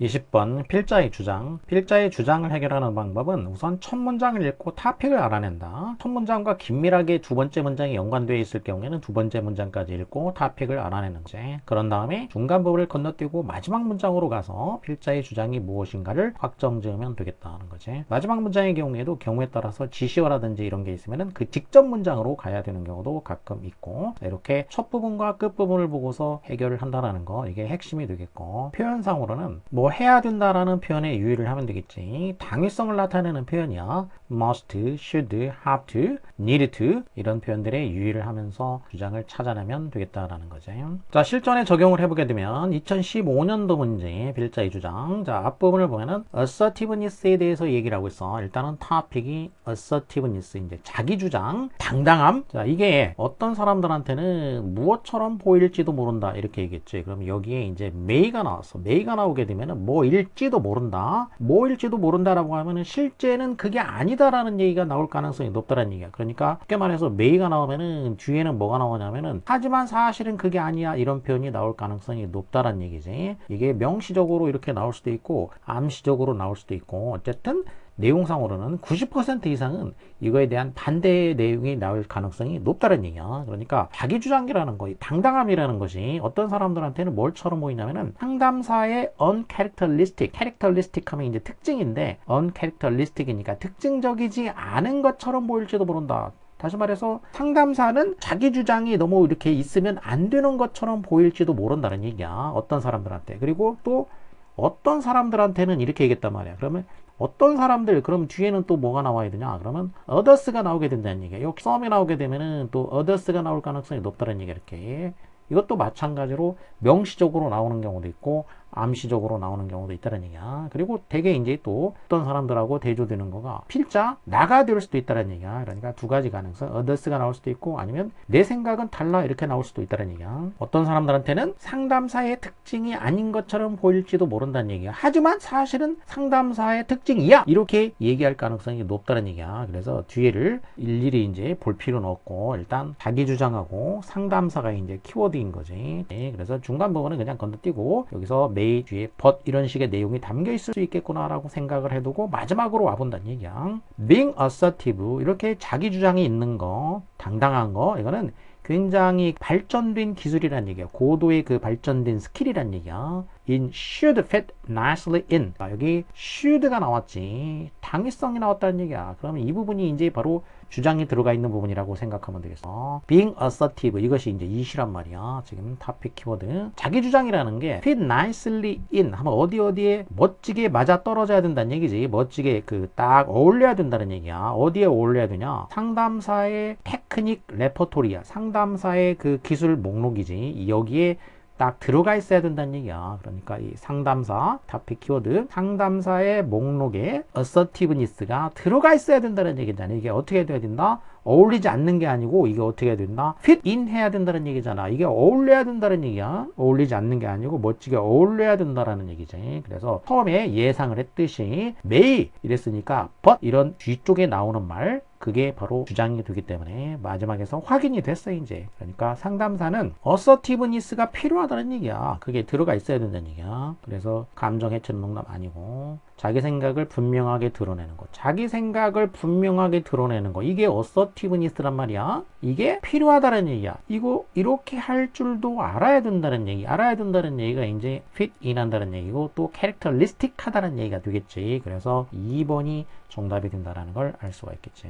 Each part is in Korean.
20번 필자의 주장. 필자의 주장을 해결하는 방법은 우선 첫 문장을 읽고 토픽을 알아낸다. 첫 문장과 긴밀하게 두 번째 문장이 연관되어 있을 경우에는 두 번째 문장까지 읽고 토픽을 알아내는 거지. 그런 다음에 중간 부분을 건너뛰고 마지막 문장으로 가서 필자의 주장이 무엇인가를 확정 지으면 되겠다는 거지. 마지막 문장의 경우에도 경우에 따라서 지시어라든지 이런 게 있으면 그 직접 문장으로 가야 되는 경우도 가끔 있고, 이렇게 첫 부분과 끝 부분을 보고서 해결을 한다는 거, 이게 핵심이 되겠고, 표현상으로는 뭐 해야 된다라는 표현에 유의를 하면 되겠지. 당위성을 나타내는 표현이야. must, should, have to, need to 이런 표현들에 유의를 하면서 주장을 찾아내면 되겠다라는 거지. 자, 실전에 적용을 해보게 되면 2015년도 문제 필자의 주장. 자, 앞부분을 보면은 assertiveness에 대해서 얘기를 하고 있어. 일단은 topic이 assertiveness, 이제 자기 주장, 당당함. 자, 이게 어떤 사람들한테는 무엇처럼 보일지도 모른다 이렇게 얘기했지. 그럼 여기에 이제 may가 나왔어. may가 나오게 되면은 뭐일지도 모른다. 뭐일지도 모른다라고 하면은 실제는 그게 아니다라는 얘기가 나올 가능성이 높다라는 얘기야. 그러니까 쉽게 말해서 may가 나오면은 뒤에는 뭐가 나오냐면은 하지만 사실은 그게 아니야 이런 표현이 나올 가능성이 높다라는 얘기지. 이게 명시적으로 이렇게 나올 수도 있고 암시적으로 나올 수도 있고, 어쨌든 내용상으로는 90% 이상은 이거에 대한 반대의 내용이 나올 가능성이 높다는 얘기야. 그러니까 자기 주장이라는 거, 당당함이라는 것이 어떤 사람들한테는 뭘처럼 보이냐면은 상담사의 uncharacteristic, characteristic 하면 이제 특징인데 uncharacteristic이니까 특징적이지 않은 것처럼 보일지도 모른다. 다시 말해서 상담사는 자기 주장이 너무 이렇게 있으면 안 되는 것처럼 보일지도 모른다는 얘기야. 어떤 사람들한테. 그리고 또 어떤 사람들한테는 이렇게 얘기했단 말이야. 그러면 어떤 사람들, 그럼 뒤에는 또 뭐가 나와야 되냐? 그러면 others가 나오게 된다는 얘기야. 여기 some이 나오게 되면은 또 others가 나올 가능성이 높다는 얘기야. 이렇게. 이것도 마찬가지로 명시적으로 나오는 경우도 있고 암시적으로 나오는 경우도 있다는 얘기야. 그리고 되게 이제 또 어떤 사람들하고 대조되는 거가 필자 나가 될 수도 있다는 얘기야. 그러니까 두 가지 가능성, others가 나올 수도 있고 아니면 내 생각은 달라 이렇게 나올 수도 있다는 얘기야. 어떤 사람들한테는 상담사의 특징이 아닌 것처럼 보일지도 모른다는 얘기야. 하지만 사실은 상담사의 특징이야 이렇게 얘기할 가능성이 높다는 얘기야. 그래서 뒤에를 일일이 이제 볼 필요는 없고 일단 자기 주장하고 상담사가 이제 키워드인 거지. 네, 그래서 중간 부분은 그냥 건너뛰고 여기서 may 뒤에 but 이런 식의 내용이 담겨 있을 수 있겠구나 라고 생각을 해두고 마지막으로 와본다는 얘기야. being assertive, 이렇게 자기 주장이 있는 거, 당당한 거, 이거는 굉장히 발전된 기술이란 얘기야. 고도의 그 발전된 스킬이란 얘기야. in should fit nicely in. 여기 should가 나왔지. 당위성이 나왔다는 얘기야. 그러면 이 부분이 이제 바로 주장이 들어가 있는 부분이라고 생각하면 되겠어. being assertive, 이것이 이제 it이란 말이야. 지금 topic 키워드. 자기 주장이라는 게 fit nicely in 하면 어디에 멋지게 맞아 떨어져야 된다는 얘기지. 멋지게 그 딱 어울려야 된다는 얘기야. 어디에 어울려야 되냐? 상담사의 테크닉 레퍼토리야. 상담사의 그 기술 목록이지. 여기에 딱 들어가 있어야 된다는 얘기야. 그러니까 이 상담사, topic 키워드, 상담사의 목록에 assertiveness가 들어가 있어야 된다는 얘기잖아. 이게 어떻게 돼야 된다? 어울리지 않는 게 아니고 이게 어떻게 해야 된다? fit in 해야 된다는 얘기잖아. 이게 어울려야 된다는 얘기야. 어울리지 않는 게 아니고 멋지게 어울려야 된다는 얘기지. 그래서 처음에 예상을 했듯이 may 이랬으니까 but 이런 뒤쪽에 나오는 말, 그게 바로 주장이 되기 때문에 마지막에서 확인이 됐어 이제. 그러니까 상담사는 assertiveness가 필요하다는 얘기야. 그게 들어가 있어야 된다는 얘기야. 그래서 감정 해체는 농담 아니고 자기 생각을 분명하게 드러내는 거. 자기 생각을 분명하게 드러내는 거. 이게 assertiveness란 말이야. 이게 필요하다는 얘기야. 이거 이렇게 할 줄도 알아야 된다는 얘기. 알아야 된다는 얘기가 이제 fit in 한다는 얘기고 또 characteristic 하다는 얘기가 되겠지. 그래서 2번이 정답이 된다는 걸 알 수가 있겠지.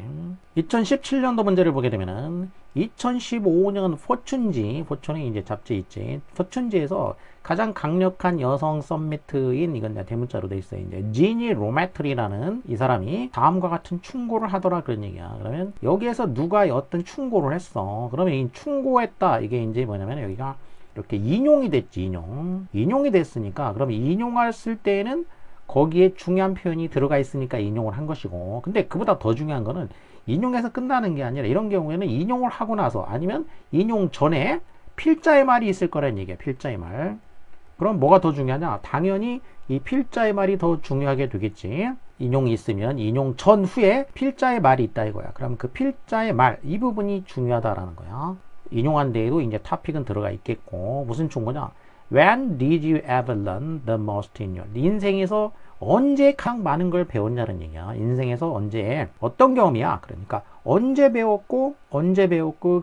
2017년도 문제를 보게 되면은 2015년 포춘지, 포춘이 이제 잡지 있지. 포춘지에서 가장 강력한 여성 썸미트인, 이건 대문자로 돼 있어요. 이제 지니 로메트리라는 이 사람이 다음과 같은 충고를 하더라 그런 얘기야. 그러면 여기에서 누가 어떤 충고를 했어. 그러면 이 충고했다. 이게 이제 뭐냐면 여기가 이렇게 인용이 됐지. 인용이 됐으니까 그럼 인용했을 때에는 거기에 중요한 표현이 들어가 있으니까 인용을 한 것이고, 근데 그보다 더 중요한 거는 인용해서 끝나는 게 아니라 이런 경우에는 인용을 하고 나서 아니면 인용 전에 필자의 말이 있을 거란 얘기야. 필자의 말. 그럼 뭐가 더 중요하냐? 당연히 이 필자의 말이 더 중요하게 되겠지. 인용이 있으면 인용 전후에 필자의 말이 있다 이거야. 그럼 그 필자의 말, 이 부분이 중요하다라는 거야. 인용한 데에도 이제 토픽은 들어가 있겠고, 무슨 충고냐? When did you ever learn the most in your? 네 인생에서 언제 가장 많은 걸 배웠냐는 얘기야. 인생에서 언제 어떤 경험이야? 그러니까 언제 배웠고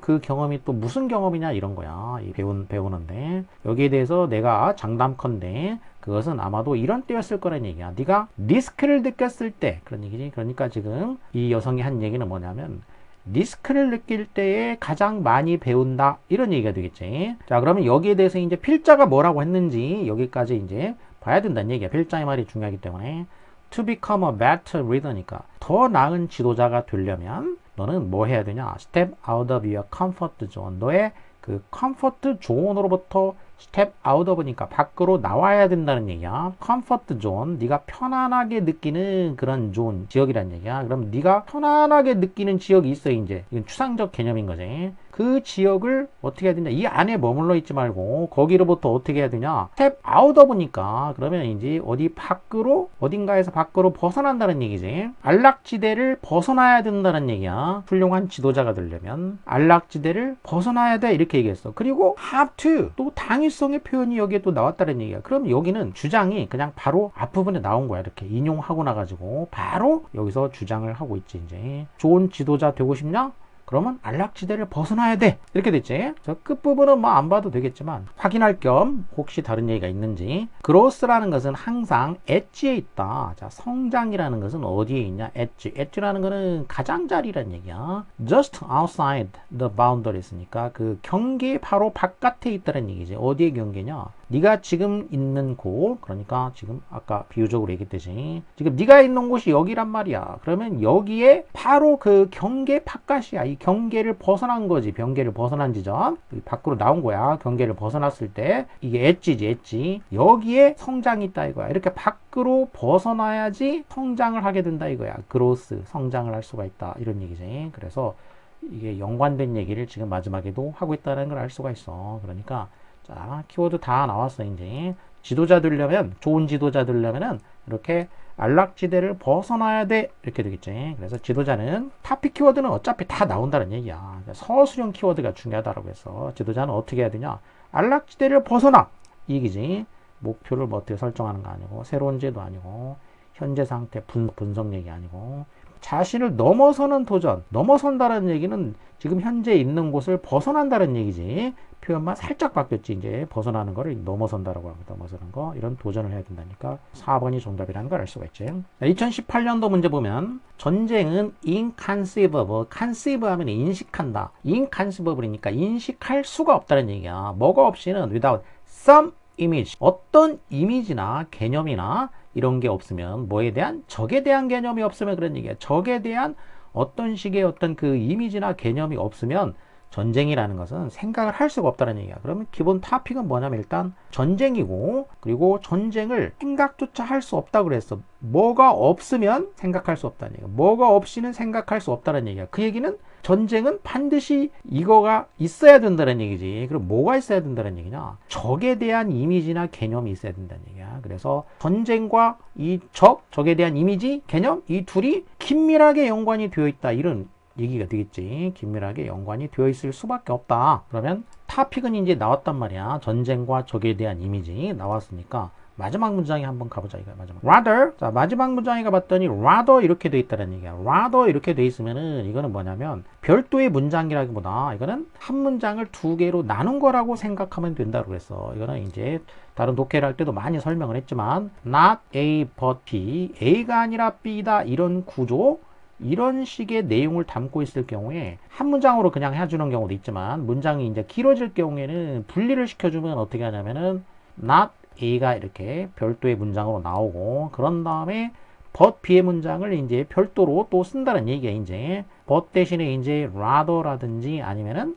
그 경험이 또 무슨 경험이냐 이런 거야. 이 배우는데 여기에 대해서 내가 장담컨대 그것은 아마도 이런 때였을 거란 얘기야. 네가 리스크를 느꼈을 때 그런 얘기지. 그러니까 지금 이 여성이 한 얘기는 뭐냐면 리스크를 느낄 때에 가장 많이 배운다 이런 얘기가 되겠지. 자, 그러면 여기에 대해서 이제 필자가 뭐라고 했는지 여기까지 이제 봐야 된다는 얘기야. 필자의 말이 중요하기 때문에 to become a better reader니까 더 나은 지도자가 되려면 너는 뭐 해야 되냐? step out of your comfort zone. 너의 그 컴포트 존으로부터 스텝 아웃 오브니까 밖으로 나와야 된다는 얘기야. 컴포트 존, 네가 편안하게 느끼는 그런 존, 지역이란 얘기야. 그럼 네가 편안하게 느끼는 지역이 있어 이제. 이건 추상적 개념인 거지. 그 지역을 어떻게 해야 되냐? 이 안에 머물러 있지 말고 거기로부터 어떻게 해야 되냐? 스텝 아웃 오브니까 그러면 이제 어디 밖으로 어딘가에서 밖으로 벗어난다는 얘기지. 안락지대를 벗어나야 된다는 얘기야. 훌륭한 지도자가 되려면 안락지대를 벗어나야 돼 이렇게 얘기했어. 그리고 have to 또 당위성의 표현이 여기에 또 나왔다는 얘기야. 그럼 여기는 주장이 그냥 바로 앞부분에 나온 거야. 이렇게 인용하고 나가지고 바로 여기서 주장을 하고 있지 이제. 좋은 지도자 되고 싶냐? 그러면 안락지대를 벗어나야 돼 이렇게 됐지. 저 끝부분은 뭐 안 봐도 되겠지만 확인할 겸 혹시 다른 얘기가 있는지. growth라는 것은 항상 엣지에 있다. 자, 성장이라는 것은 어디에 있냐? 엣지라는 것은 가장자리란 얘기야. just outside the boundaries니까 그 경계 바로 바깥에 있다는 얘기지. 어디에 경계냐? 네가 지금 있는 곳, 그러니까 지금 아까 비유적으로 얘기했듯이 지금 네가 있는 곳이 여기란 말이야. 그러면 여기에 바로 그 경계 바깥이야. 이 경계를 벗어난 거지. 경계를 벗어난 지점 밖으로 나온 거야. 경계를 벗어났을 때 이게 엣지지, 엣지. 여기에 성장이 있다 이거야. 이렇게 밖으로 벗어나야지 성장을 하게 된다 이거야. 그로스, 성장을 할 수가 있다 이런 얘기지. 그래서 이게 연관된 얘기를 지금 마지막에도 하고 있다는 걸 알 수가 있어. 그러니까 자, 키워드 다 나왔어 이제. 지도자 되려면, 좋은 지도자 되려면은 이렇게 안락지대를 벗어나야 돼 이렇게 되겠지. 그래서 지도자는 타픽 키워드는 어차피 다 나온다는 얘기야. 서술형 키워드가 중요하다고 해서 지도자는 어떻게 해야 되냐? 안락지대를 벗어나 이 얘기지. 목표를 뭐 어떻게 설정하는 거 아니고 새로운 제도 아니고 현재 상태 분석 얘기 아니고 자신을 넘어서는 도전. 넘어선다는 얘기는 지금 현재 있는 곳을 벗어난다는 얘기지. 표현만 살짝 바뀌었지. 이제 벗어나는 거를 넘어선다라고 하고 넘어서는 거. 이런 도전을 해야 된다니까 4번이 정답이라는 걸 알 수가 있지. 2018년도 문제 보면 전쟁은 inconceivable. conceive 하면 인식한다. inconceivable이니까 인식할 수가 없다는 얘기야. 뭐가 없이는 without some image. 어떤 이미지나 개념이나 이런 게 없으면 뭐에 대한 적에 대한 개념이 없으면 그런 얘기야. 적에 대한 어떤 식의 어떤 그 이미지나 개념이 없으면 전쟁이라는 것은 생각을 할 수가 없다는 얘기야. 그러면 기본 토픽은 뭐냐면 일단 전쟁이고 그리고 전쟁을 생각조차 할 수 없다고 그랬어. 뭐가 없으면 생각할 수 없다는 얘기야. 뭐가 없이는 생각할 수 없다는 얘기야. 그 얘기는 전쟁은 반드시 이거가 있어야 된다는 얘기지. 그럼 뭐가 있어야 된다는 얘기냐? 적에 대한 이미지나 개념이 있어야 된다는 얘기야. 그래서 전쟁과 이 적에 대한 이미지, 개념 이 둘이 긴밀하게 연관이 되어 있다. 이런 얘기가 되겠지. 긴밀하게 연관이 되어 있을 수밖에 없다. 그러면 타픽은 이제 나왔단 말이야. 전쟁과 적에 대한 이미지 나왔으니까 마지막 문장에 한번 가보자 이거야. 마지막 rather. 자, 마지막 문장에 가봤더니 rather 이렇게 돼 있다는 얘기야. rather 이렇게 돼 있으면은 이거는 뭐냐면 별도의 문장이라기보다 이거는 한 문장을 두 개로 나눈 거라고 생각하면 된다고 그랬어. 이거는 이제 다른 독해를 할 때도 많이 설명을 했지만 not A but B, A가 아니라 B다 이런 구조, 이런 식의 내용을 담고 있을 경우에 한 문장으로 그냥 해주는 경우도 있지만 문장이 이제 길어질 경우에는 분리를 시켜주면 어떻게 하냐면은 not A가 이렇게 별도의 문장으로 나오고 그런 다음에 but B의 문장을 이제 별도로 또 쓴다는 얘기야. 이제 but 대신에 이제 rather라든지 아니면은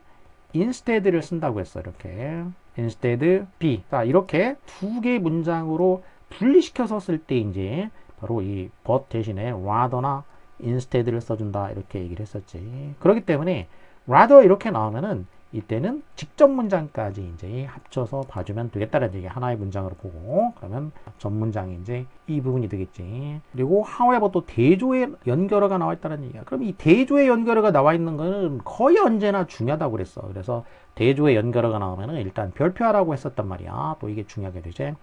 instead를 쓴다고 했어. 이렇게 instead B. 자, 이렇게 두 개의 문장으로 분리시켜서 쓸 때 이제 바로 이 but 대신에 rather나 instead를 써준다 이렇게 얘기를 했었지. 그렇기 때문에 rather 이렇게 나오면은 이때는 직접 문장까지 이제 합쳐서 봐주면 되겠다는 얘기. 하나의 문장으로 보고 그러면 전 문장이 이제 이 부분이 되겠지. 그리고 however 또 대조의 연결어가 나와 있다는 얘기야. 그럼 이 대조의 연결어가 나와 있는 거는 거의 언제나 중요하다고 그랬어. 그래서 대조의 연결어가 나오면은 일단 별표하라고 했었단 말이야. 또 이게 중요하게 되지.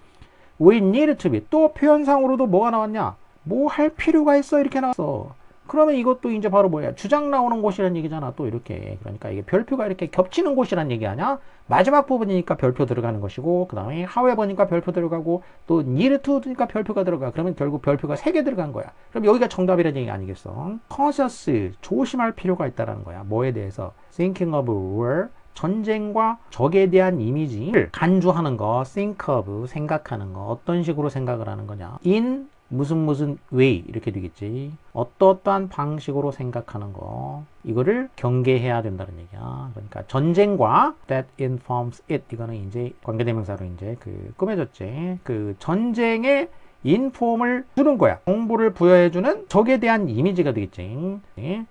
We need to be. 또 표현상으로도 뭐가 나왔냐? 뭐 할 필요가 있어 이렇게 나왔어. 그러면 이것도 이제 바로 뭐야? 주장 나오는 곳이란 얘기잖아. 또 이렇게. 그러니까 이게 별표가 이렇게 겹치는 곳이란 얘기 아니야? 마지막 부분이니까 별표 들어가는 것이고, 그 다음에 however니까 별표 들어가고, 또 need to니까 별표가 들어가. 그러면 결국 별표가 3개 들어간 거야. 그럼 여기가 정답이라는 얘기 아니겠어? cautious, 조심할 필요가 있다는 거야. 뭐에 대해서? thinking of war, 전쟁과 적에 대한 이미지를 간주하는 거, think of, 생각하는 거, 어떤 식으로 생각을 하는 거냐. in 무슨 way 이렇게 되겠지. 어떠한 방식으로 생각하는 거 이거를 경계해야 된다는 얘기야. 그러니까 전쟁과 that informs it 이거는 이제 관계대명사로 이제 꾸며졌지. 그 전쟁의 인폼을 주는 거야. 정보를 부여해주는 적에 대한 이미지가 되겠지.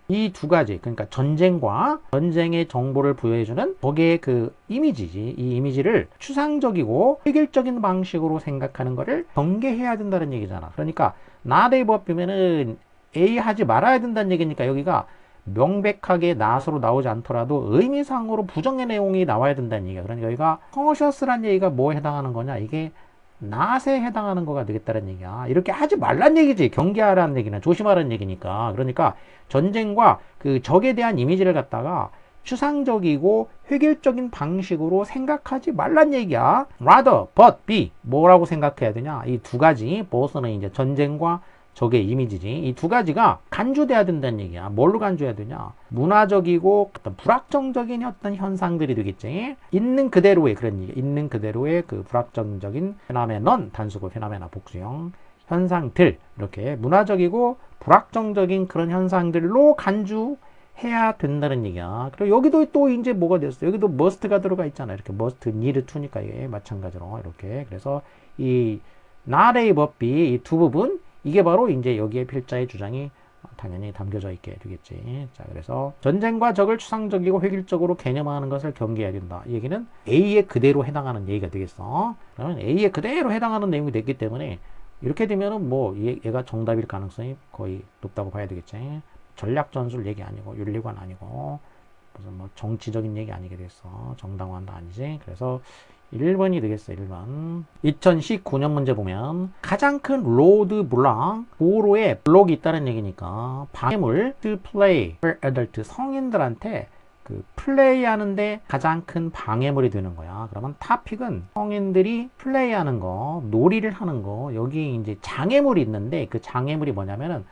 이 두 가지, 그러니까 전쟁과 전쟁의 정보를 부여해주는 적의 이미지지. 이 이미지를 추상적이고 획일적인 방식으로 생각하는 거를 경계해야 된다는 얘기잖아. 그러니까 not a verbi면은 A 하지 말아야 된다는 얘기니까 여기가 명백하게 not으로 나오지 않더라도 의미상으로 부정의 내용이 나와야 된다는 얘기야. 그러니까 여기가 cautious라는 얘기가 뭐에 해당하는 거냐? 이게 not에 해당하는 거가 되겠다는 얘기야. 이렇게 하지 말란 얘기지. 경계하라는 얘기는 조심하라는 얘기니까. 그러니까 전쟁과 적에 대한 이미지를 갖다가 추상적이고 획일적인 방식으로 생각하지 말란 얘기야. rather, but, be 뭐라고 생각해야 되냐? 이 두 가지, both는 이제 전쟁과 적의 이미지지. 이 두 가지가 간주돼야 된다는 얘기야. 뭘로 간주해야 되냐? 문화적이고 어떤 불확정적인 어떤 현상들이 되겠지. 있는 그대로의 그런 얘기. 있는 그대로의 불확정적인 페노메논, 단수고 페노메나 복수형 현상들. 이렇게 문화적이고 불확정적인 그런 현상들로 간주해야 된다는 얘기야. 그리고 여기도 또 이제 뭐가 됐어? 여기도 must가 들어가 있잖아. 이렇게 must, need to니까 이게 마찬가지로 이렇게. 그래서 이 not a but be 이 두 부분 이게 바로 이제 여기에 필자의 주장이 당연히 담겨져 있게 되겠지. 자, 그래서 전쟁과 적을 추상적이고 획일적으로 개념화하는 것을 경계해야 된다. 이 얘기는 A에 그대로 해당하는 얘기가 되겠어. 그러면 A에 그대로 해당하는 내용이 됐기 때문에 이렇게 되면은 뭐 얘가 정답일 가능성이 거의 높다고 봐야 되겠지. 전략 전술 얘기 아니고 윤리관 아니고 무슨 뭐 정치적인 얘기 아니게 됐어. 정당화도 아니지. 그래서 1번이 되겠어. 1번. 2019년 문제 보면 가장 큰 로드 블랑 도로에 블록이 있다는 얘기니까 방해물 to play for adult 성인들한테 플레이 하는데 가장 큰 방해물이 되는 거야. 그러면 타픽은 성인들이 플레이 하는 거, 놀이를 하는 거, 여기 이제 장애물이 있는데 그 장애물이 뭐냐면은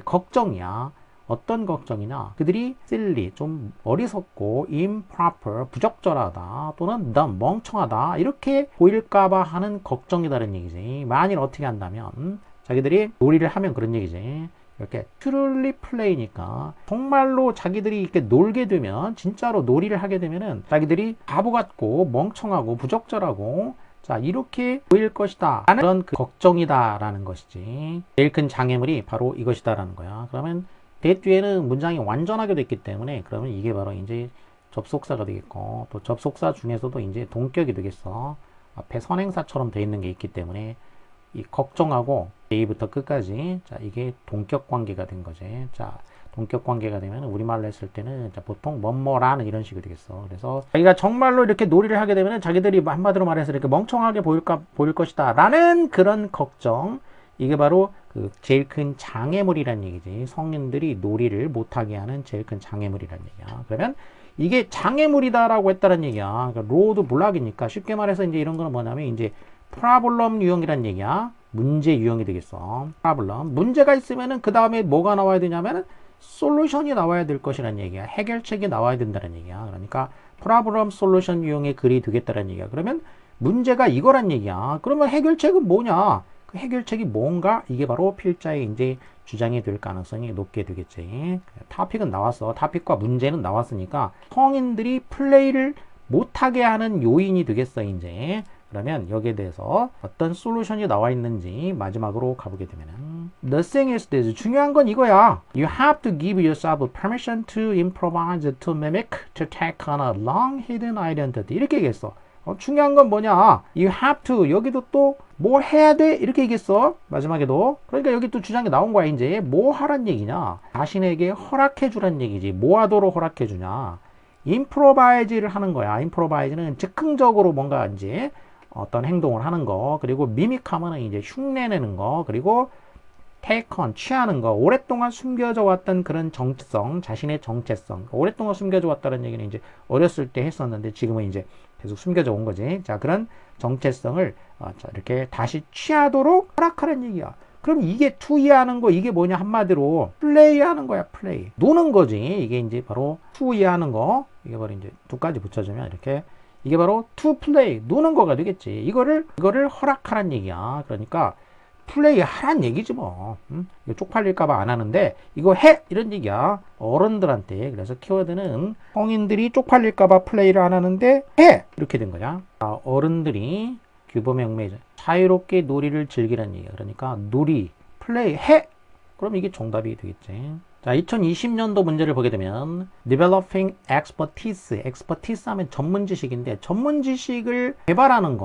걱정이야. 어떤 걱정이냐? 그들이 silly, 좀 어리석고 improper, 부적절하다 또는 dumb, 멍청하다 이렇게 보일까봐 하는 걱정이다라는 얘기지. 만일 어떻게 한다면 자기들이 놀이를 하면 그런 얘기지. 이렇게 truly play니까 정말로 자기들이 이렇게 놀게 되면 진짜로 놀이를 하게 되면은 자기들이 바보 같고 멍청하고 부적절하고 자 이렇게 보일 것이다 라는 그런 걱정이다 라는 것이지. 제일 큰 장애물이 바로 이것이다 라는 거야. 그러면 대 뒤에는 문장이 완전하게 됐기 때문에 그러면 이게 바로 이제 접속사가 되겠고 또 접속사 중에서도 이제 동격이 되겠어. 앞에 선행사처럼 되어 있는 게 있기 때문에 이 걱정하고 A부터 끝까지 자 이게 동격 관계가 된 거지. 자 동격 관계가 되면 우리말로 했을 때는 자, 보통 뭐뭐라는 이런 식이 되겠어. 그래서 자기가 정말로 이렇게 놀이를 하게 되면 자기들이 한마디로 말해서 이렇게 멍청하게 보일 것이다 라는 그런 걱정. 이게 바로 제일 큰 장애물이란 얘기지. 성인들이 놀이를 못하게 하는 제일 큰 장애물이란 얘기야. 그러면 이게 장애물이다라고 했다는 얘기야. 그러니까 로드 블락이니까 쉽게 말해서 이제 이런 거는 뭐냐면 이제 프라블럼 유형이란 얘기야. 문제 유형이 되겠어. 프라블럼. 문제가 있으면은 그 다음에 뭐가 나와야 되냐면은 솔루션이 나와야 될 것이란 얘기야. 해결책이 나와야 된다는 얘기야. 그러니까 프라블럼 솔루션 유형의 글이 되겠다는 얘기야. 그러면 문제가 이거란 얘기야. 그러면 해결책은 뭐냐? 그 해결책이 뭔가 이게 바로 필자의 이제 주장이 될 가능성이 높게 되겠지. 타픽은 나왔어. 타픽과 문제는 나왔으니까 성인들이 플레이를 못하게 하는 요인이 되겠어 이제. 그러면 여기에 대해서 어떤 솔루션이 나와 있는지 마지막으로 가보게 되면은 The thing is this. 중요한 건 이거야. You have to give yourself permission to improvise, to mimic, to take on a long hidden identity. 이렇게 얘기했어. 중요한 건 뭐냐? You have to. 여기도 또 뭘 해야 돼? 이렇게 얘기했어. 마지막에도. 그러니까 여기 또 주장이 나온 거야. 이제 뭐 하란 얘기냐? 자신에게 허락해 주란 얘기지. 뭐 하도록 허락해 주냐? improvise를 하는 거야. improvise는 즉흥적으로 뭔가 이제 어떤 행동을 하는 거. 그리고 mimic하면은 이제 흉내내는 거. 그리고 take on, 취하는 거. 오랫동안 숨겨져 왔던 그런 정체성, 자신의 정체성. 오랫동안 숨겨져 왔다는 얘기는 이제 어렸을 때 했었는데 지금은 이제 계속 숨겨져 온 거지. 자, 그런 정체성을 자, 이렇게 다시 취하도록 허락하라는 얘기야. 그럼 이게 투이하는 거, 이게 뭐냐? 한마디로 플레이 하는 거야, 플레이. 노는 거지. 이게 이제 바로 투이하는 거. 이게 바로 이제 두까지 붙여주면 이렇게. 이게 바로 to play, 노는 거가 되겠지. 이거를 허락하란 얘기야. 그러니까 플레이 하란 얘기지 뭐. 이거 쪽팔릴까봐 안 하는데 이거 해! 이런 얘기야. 어른들한테. 그래서 키워드는 성인들이 쪽팔릴까봐 플레이를 안 하는데 해! 이렇게 된 거야. 어른들이 규범형매 자유롭게 놀이를 즐기라는 얘기야. 그러니까 놀이, 플레이, 해! 그럼 이게 정답이 되겠지. 자, 2020년도 문제를 보게 되면 developing expertise, expertise 하면 전문 지식인데 전문 지식을 개발하는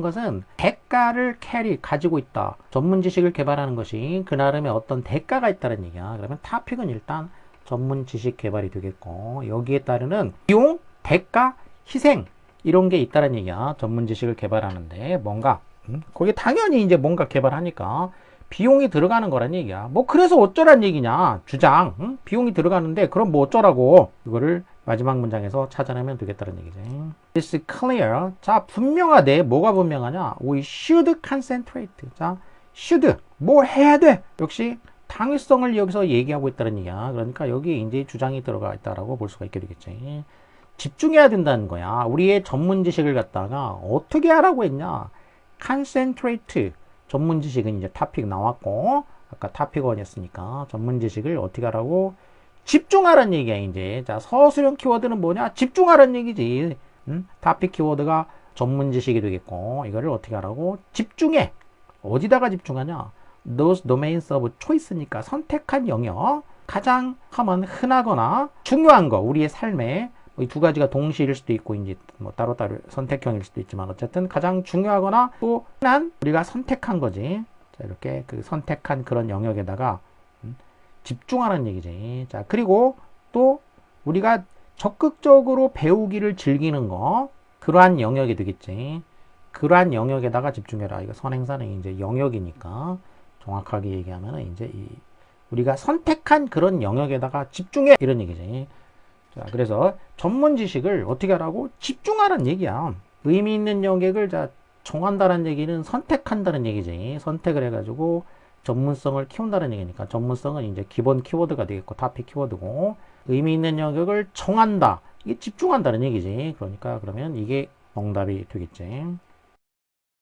것은 대가를 가지고 있다. 전문 지식을 개발하는 것이 그 나름의 어떤 대가가 있다는 얘기야. 그러면 토픽은 일단 전문 지식 개발이 되겠고 여기에 따르는 비용, 대가, 희생 이런 게 있다는 얘기야. 전문 지식을 개발하는데 뭔가 거기에 당연히 이제 뭔가 개발하니까 비용이 들어가는 거란 얘기야. 뭐 그래서 어쩌란 얘기냐. 주장. 비용이 들어가는데 그럼 뭐 어쩌라고. 이거를 마지막 문장에서 찾아내면 되겠다는 얘기지. It's clear. 자, 분명하대. 뭐가 분명하냐. We should concentrate. 자, should. 뭐 해야 돼. 역시 당위성을 여기서 얘기하고 있다는 얘기야. 그러니까 여기 이제 주장이 들어가 있다라고 볼 수가 있게 되겠지. 집중해야 된다는 거야. 우리의 전문 지식을 갖다가 어떻게 하라고 했냐. concentrate. 전문 지식은 이제 토픽 나왔고 아까 토픽 1이었으니까 전문 지식을 어떻게 하라고 집중하라는 얘기야. 이제 자, 서술형 키워드는 뭐냐? 집중하라는 얘기지. 토픽 키워드가 전문 지식이 되겠고 이거를 어떻게 하라고 집중해. 어디다가 집중하냐? Those domains of choice니까 선택한 영역. 가장 하면 흔하거나 중요한 거 우리의 삶에 이 두 가지가 동시일 수도 있고 이제 뭐 따로따로 선택형일 수도 있지만 어쨌든 가장 중요하거나 또 흔한 우리가 선택한 거지. 자, 이렇게 그 선택한 그런 영역에다가 집중하라는 얘기지. 자, 그리고 또 우리가 적극적으로 배우기를 즐기는 거 그러한 영역이 되겠지. 그러한 영역에다가 집중해라. 이거 선행사는 이제 영역이니까 정확하게 얘기하면은 이제 우리가 선택한 그런 영역에다가 집중해 이런 얘기지. 자, 그래서 전문 지식을 어떻게 하라고? 집중하라는 얘기야. 의미 있는 영역을 자, 정한다는 얘기는 선택한다는 얘기지. 선택을 해가지고 전문성을 키운다는 얘기니까 전문성은 이제 기본 키워드가 되겠고 토픽 키워드고 의미 있는 영역을 정한다. 이게 집중한다는 얘기지. 그러니까 그러면 이게 정답이 되겠지.